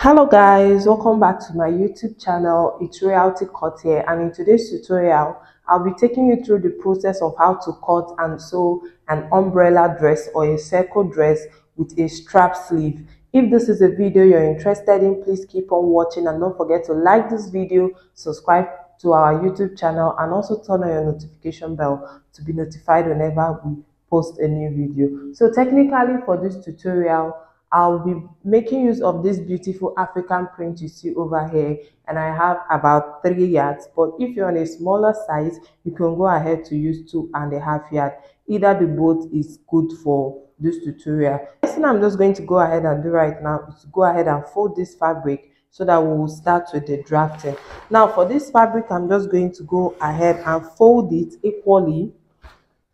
Hello guys, welcome back to my YouTube channel. It's Royalty Cut here, and in today's tutorial I'll be taking you through the process of how to cut and sew an umbrella dress or a circle dress with a strap sleeve. If this is a video you're interested in, please keep on watching and don't forget to like this video, subscribe to our YouTube channel, and also turn on your notification bell to be notified whenever we post a new video. So technically for this tutorial I'll be making use of this beautiful African print you see over here, and I have about 3 yards, but if you're on a smaller size you can go ahead to use 2.5 yards. Either the both is good for this tutorial. The next thing I'm just going to go ahead and do right now is to go ahead and fold this fabric so that we will start with the drafting. Now for this fabric I'm just going to go ahead and fold it equally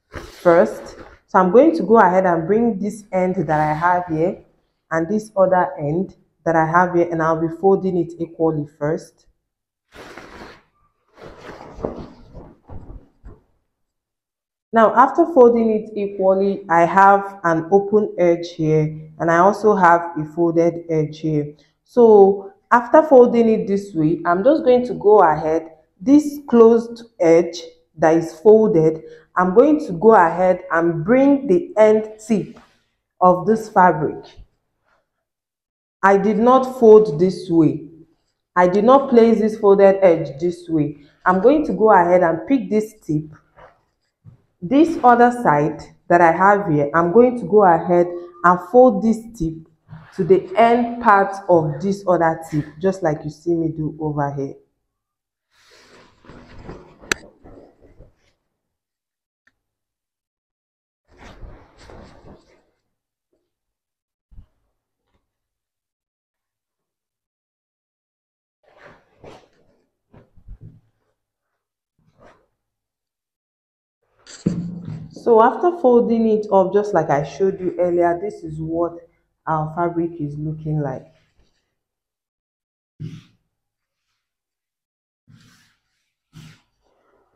first. So I'm going to go ahead and bring this end that I have here and this other end that I have here, and I'll be folding it equally first. Now after folding it equally, I have an open edge here and I also have a folded edge here. So after folding it this way, I'm just going to go ahead, this closed edge that is folded, I'm going to go ahead and bring the end tip of this fabric. I did not fold this way. I did not place this folded edge this way. I'm going to go ahead and pick this tip. This other side that I have here, I'm going to go ahead and fold this tip to the end part of this other tip, just like you see me do over here. So after folding it up, just like I showed you earlier, this is what our fabric is looking like.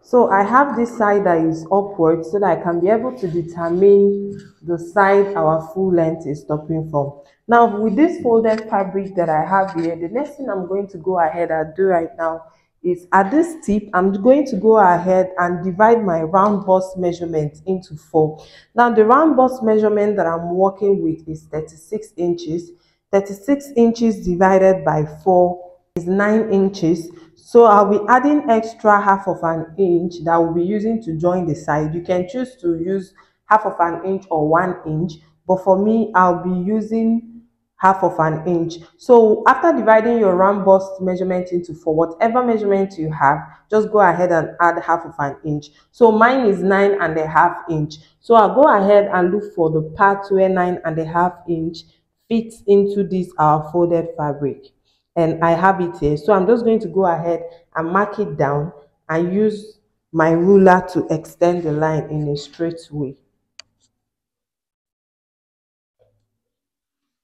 So I have this side that is upward so that I can be able to determine the side our full length is stopping from. Now with this folded fabric that I have here, the next thing I'm going to go ahead and do right now is at this tip, I'm going to go ahead and divide my round bust measurement into 4. Now the round bust measurement that I'm working with is 36 inches. 36 inches divided by 4 is 9 inches. So I'll be adding extra half of an inch that we'll be using to join the side. You can choose to use half of an inch or 1 inch, but for me I'll be using half of an inch. So after dividing your round bust measurement into 4, whatever measurement you have, just go ahead and add half of an inch. So mine is 9.5 inch. So I'll go ahead and look for the part where 9.5 inch fits into this our folded fabric, and I have it here. So I'm just going to go ahead and mark it down and use my ruler to extend the line in a straight way.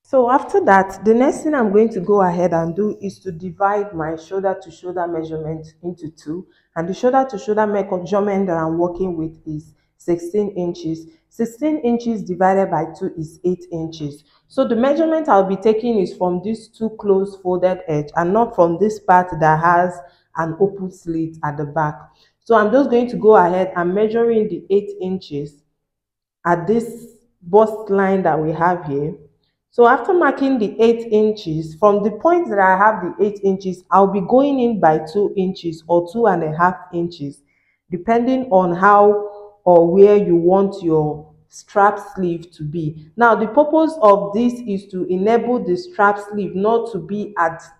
So after that, the next thing I'm going to go ahead and do is to divide my shoulder to shoulder measurement into 2, and the shoulder to shoulder measurement that I'm working with is 16 inches. 16 inches divided by 2 is 8 inches. So the measurement I'll be taking is from this 2 close folded edge and not from this part that has an open slit at the back. So I'm just going to go ahead and measuring the 8 inches at this bust line that we have here. So after marking the 8 inches, from the point that I have the 8 inches, I'll be going in by 2 inches or 2.5 inches, depending on how or where you want your strap sleeve to be. Now, the purpose of this is to enable the strap sleeve not to be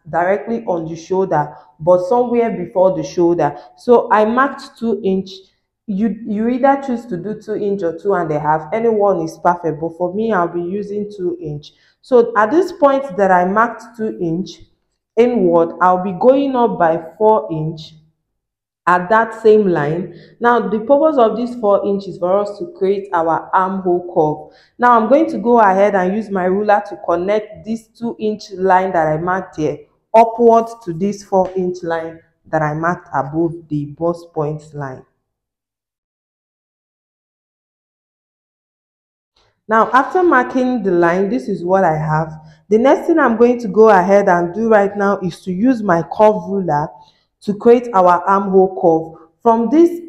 directly on the shoulder, but somewhere before the shoulder. So I marked 2 inches. You either choose to do 2 inch or 2.5. Anyone is perfect, but for me I'll be using 2 inch. So at this point that I marked 2 inch inward, I'll be going up by 4 inch at that same line. Now the purpose of this 4 inch is for us to create our armhole curve. Now I'm going to go ahead and use my ruler to connect this 2 inch line that I marked here upwards to this 4 inch line that I marked above the bust point line. Now, after marking the line, this is what I have. The next thing I'm going to go ahead and do right now is to use my curve ruler to create our armhole curve. From this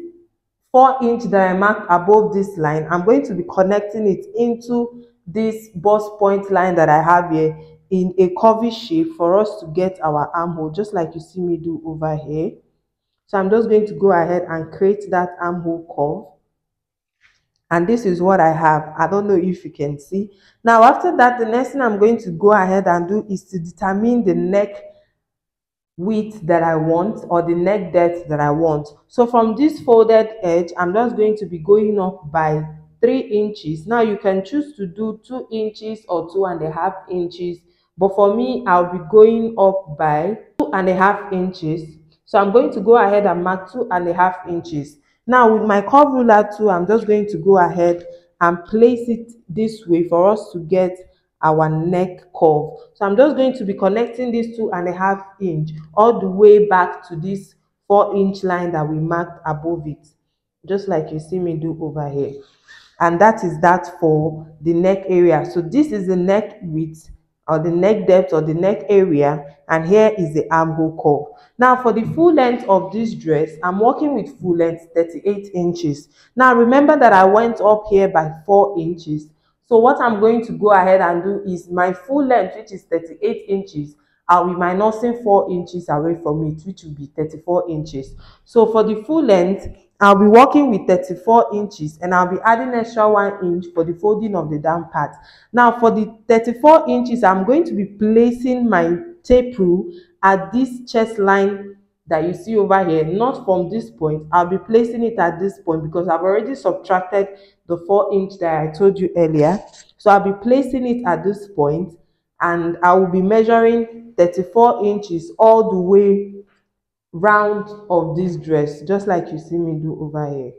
4 inch that I marked above this line, I'm going to be connecting it into this bust point line that I have here in a curvy shape for us to get our armhole, just like you see me do over here. So I'm just going to go ahead and create that armhole curve. And this is what I have. I don't know if you can see. Now, after that, the next thing I'm going to go ahead and do is to determine the neck width that I want, or the neck depth that I want. So from this folded edge, I'm just going to be going up by 3 inches. Now you can choose to do 2 inches or 2.5 inches, but for me, I'll be going up by 2.5 inches. So I'm going to go ahead and mark 2.5 inches. Now with my curve ruler too, I'm just going to go ahead and place it this way for us to get our neck curve. So I'm just going to be connecting this 2.5 inch all the way back to this 4-inch line that we marked above it, just like you see me do over here. And that is that for the neck area. So this is the neck width, or the neck depth, or the neck area, and here is the armhole curve. Now for the full length of this dress, I'm working with full length 38 inches. Now remember that I went up here by 4 inches. So what I'm going to go ahead and do is my full length, which is 38 inches, I'll be minusing 4 inches away from it, which will be 34 inches. So for the full length, I'll be working with 34 inches, and I'll be adding extra 1 inch for the folding of the down part. Now for the 34 inches, I'm going to be placing my tape rule at this chest line that you see over here, not from this point. I'll be placing it at this point because I've already subtracted the 4-inch that I told you earlier. So I'll be placing it at this point, and I will be measuring 34 inches all the way round of this dress, just like you see me do over here.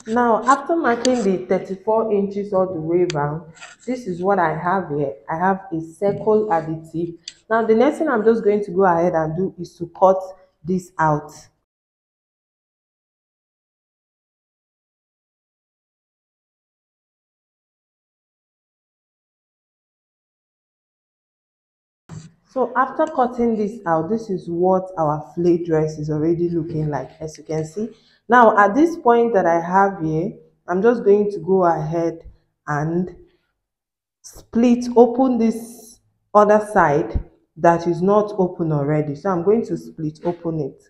Now, after marking the 34 inches all the way round, this is what I have here. I have a circle additive. Now, the next thing I'm just going to go ahead and do is to cut this out. So after cutting this out, this is what our flayed dress is already looking like, as you can see. Now at this point that I have here, I'm just going to go ahead and split open this other side that is not open already. So I'm going to split open it.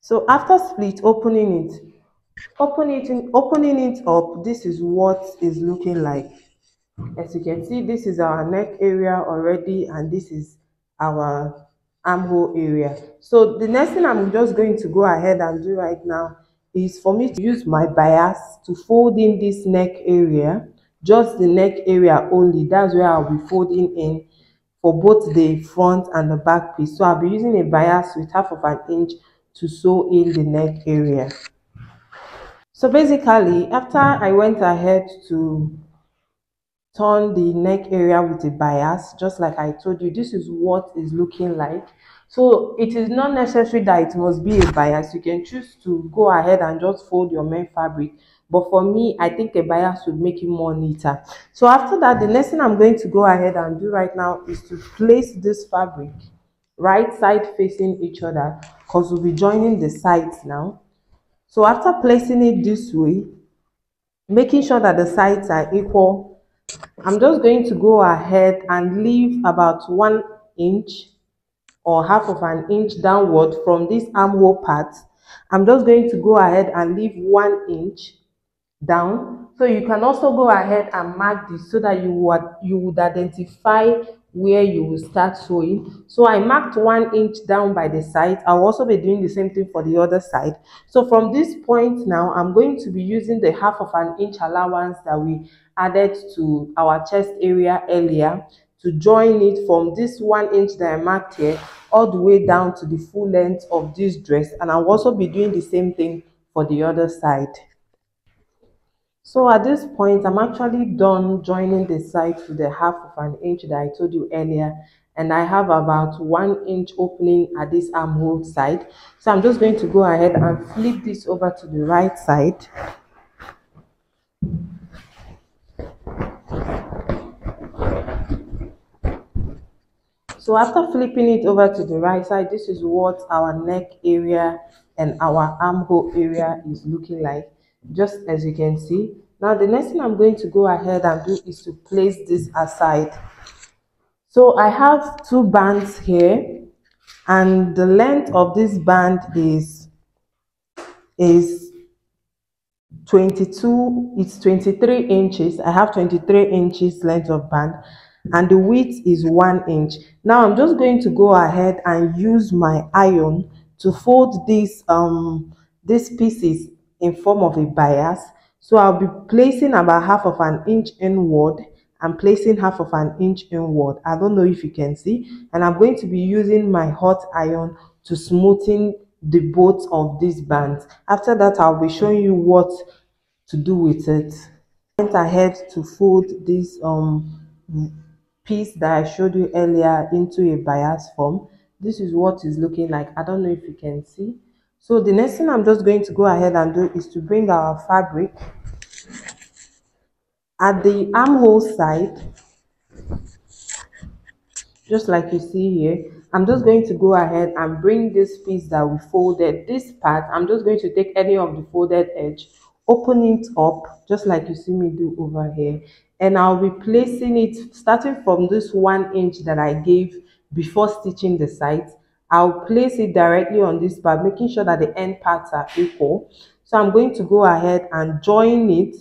So after split opening it, opening it up, this is what is looking like. As you can see, this is our neck area already, and this is our armhole area. So the next thing I'm just going to go ahead and do right now is for me to use my bias to fold in this neck area, just the neck area only. That's where I'll be folding in for both the front and the back piece. So I'll be using a bias with 1/2 inch to sew in the neck area. So basically, after I went ahead to turn the neck area with a bias, just like I told you, this is what is looking like. So it is not necessary that it must be a bias. You can choose to go ahead and just fold your main fabric, but for me, I think a bias would make it more neater. So after that, the next thing I'm going to go ahead and do right now is to place this fabric right side facing each other, because we'll be joining the sides now. So after placing it this way, making sure that the sides are equal, I'm just going to go ahead and leave about 1 inch or 1/2 inch downward from this armhole part. I'm just going to go ahead and leave 1 inch down. So you can also go ahead and mark this so that you would identify where you will start sewing. So I marked 1 inch down by the side. I'll also be doing the same thing for the other side. So from this point now, I'm going to be using the 1/2 inch allowance that we added to our chest area earlier to join it from this 1 inch that I marked here all the way down to the full length of this dress. And I'll also be doing the same thing for the other side. So at this point, I'm actually done joining the side to the 1/2 inch that I told you earlier. And I have about 1 inch opening at this armhole side. So I'm just going to go ahead and flip this over to the right side. So after flipping it over to the right side, this is what our neck area and our armhole area is looking like, just as you can see. Now the next thing I'm going to go ahead and do is to place this aside. So I have 2 bands here, and the length of this band is 23 inches. I have 23 inches length of band, and the width is 1 inch. Now I'm just going to go ahead and use my iron to fold these pieces in form of a bias. So I'll be placing about 1/2 inch inward and placing 1/2 inch inward. I don't know if you can see, and I'm going to be using my hot iron to smoothen the both of these bands. After that, I'll be showing you what to do with it. I went ahead to fold this piece that I showed you earlier into a bias form. This is what it's looking like. I don't know if you can see. So the next thing I'm just going to go ahead and do is to bring our fabric at the armhole side, just like you see here. I'm just going to go ahead and bring this piece that we folded, this part. I'm just going to take any of the folded edge, open it up just like you see me do over here, and I'll be placing it starting from this 1 inch that I gave before stitching the sides. I'll place it directly on this part, making sure that the end parts are equal. So I'm going to go ahead and join it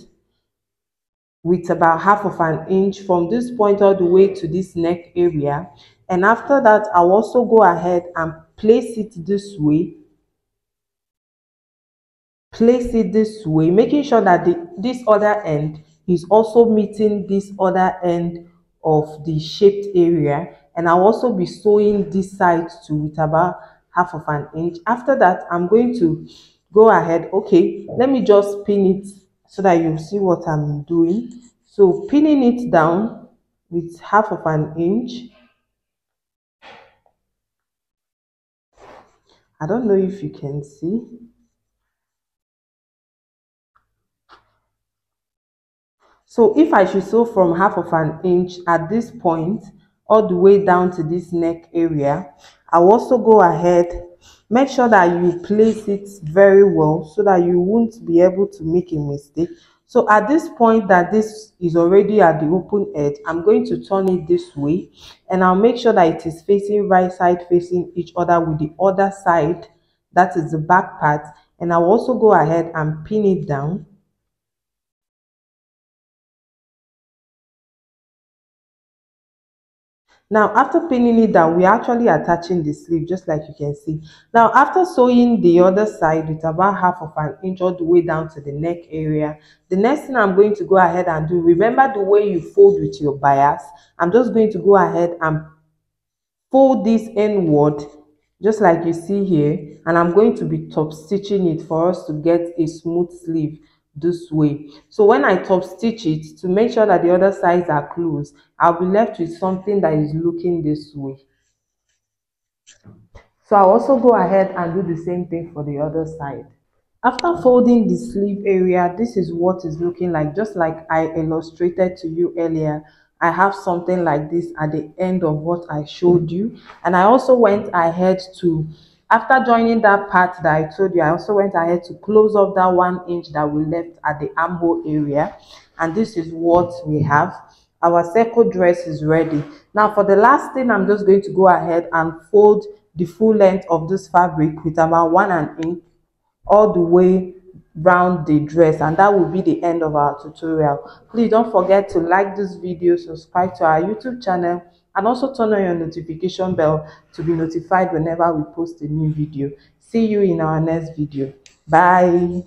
with about 1/2 inch from this point all the way to this neck area. And after that, I'll also go ahead and place it this way, making sure that this other end is also meeting this other end of the shaped area. And I'll also be sewing this side to with about 1/2 inch. After that, I'm going to go ahead. Okay, let me just pin it so that you see what I'm doing. So pinning it down with 1/2 inch. I don't know if you can see. So if I should sew from 1/2 inch at this point all the way down to this neck area, I'll also go ahead, make sure that you place it very well so that you won't be able to make a mistake. So at this point that this is already at the open edge, I'm going to turn it this way, and I'll make sure that it is facing right side facing each other with the other side, that is the back part. And I'll also go ahead and pin it down. Now after pinning it down, we're actually attaching the sleeve, just like you can see. Now after sewing the other side with about 1/2 inch all the way down to the neck area, the next thing I'm going to go ahead and do, remember the way you fold with your bias, I'm just going to go ahead and fold this inward just like you see here, and I'm going to be top stitching it for us to get a smooth sleeve this way. So when I top stitch it, to make sure that the other sides are closed, I'll be left with something that is looking this way. So I'll also go ahead and do the same thing for the other side. After folding the sleeve area, this is what is looking like, just like I illustrated to you earlier. I have something like this at the end of what I showed you. And I also went ahead to, after joining that part that I told you, I also went ahead to close up that 1 inch that we left at the armhole area. And this is what we have. Our circle dress is ready. Now for the last thing, I'm just going to go ahead and fold the full length of this fabric with about 1 inch all the way round the dress, and that will be the end of our tutorial. Please don't forget to like this video, subscribe to our YouTube channel, and also turn on your notification bell to be notified whenever we post a new video. See you in our next video. Bye.